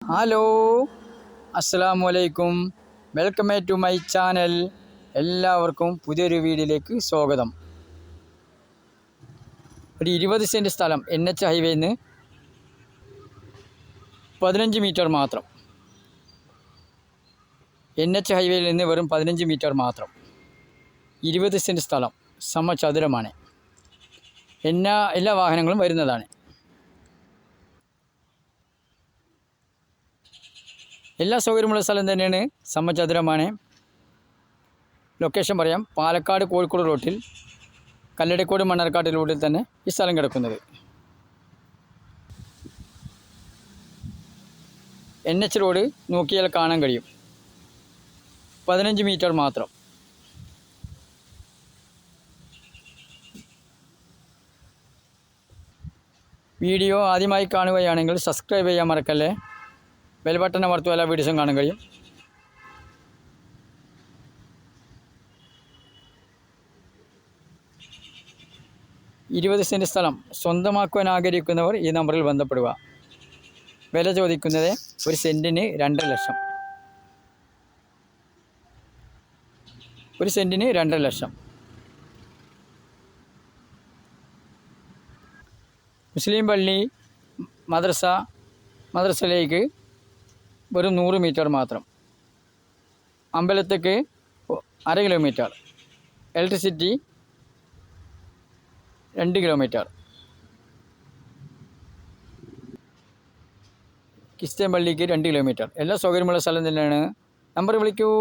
Hello, അസ്സലാമു അലൈക്കും. Welcome to my channel. എല്ലാവർക്കും പുതിയൊരു വീഡിയോയിലേക്ക് സ്വാഗതം. ഒരു 20 സെൻറ്റ് സ്ഥലം NH ഹൈവേയിൽ നിന്ന് 15 മീറ്റർ മാത്രം. NH ഹൈവേയിൽ നിന്ന് വെറും 15 മീറ്റർ മാത്രം. 20 സെൻറ്റ് സ്ഥലം സമചതുരമാണ്. എല്ലാ വാഹനങ്ങളും വരുന്നതാണ്. എല്ലാ സൗകര്യമുള്ള സ്ഥലം തന്നെയാണ്. സമചതുരമാണ്. ലൊക്കേഷൻ പറയാം. പാലക്കാട് കോഴിക്കോട് റൂട്ടിൽ കല്ലടിക്കോട് മണ്ണാർക്കാട് റൂട്ടിൽ തന്നെ ഈ സ്ഥലം കിടക്കുന്നത്. NH റോഡ് നോക്കിയാൽ കാണാൻ കഴിയും. 15 മീറ്റർ മാത്രം. വീഡിയോ ആദ്യമായി കാണുകയാണെങ്കിൽ സബ്സ്ക്രൈബ് ചെയ്യാൻ മറക്കല്ലേ. ബെൽ ബട്ടൺ അമർത്തുക, എല്ലാ വീഡിയോസും കാണാൻ കഴിയും. ഇരുപത് സെൻറ്റ് സ്ഥലം സ്വന്തമാക്കുവാൻ ആഗ്രഹിക്കുന്നവർ ഈ നമ്പറിൽ ബന്ധപ്പെടുക. വില ചോദിക്കുന്നത് ഒരു സെൻറ്റിന് 2.5 ലക്ഷം. ഒരു സെൻറ്റിന് 2.5 ലക്ഷം. മുസ്ലിം പള്ളി മദ്രസയിലേക്ക് വെറും 100 മീറ്റർ മാത്രം. അമ്പലത്തേക്ക് 1/2 കിലോമീറ്റർ. Electricity 2 kilometre. ക്രിസ്ത്യൻ പള്ളിക്ക് 2 കിലോമീറ്റർ. എല്ലാ സൗകര്യമുള്ള സ്ഥലം തന്നെയാണ്. നമ്പർ വിളിക്കൂ.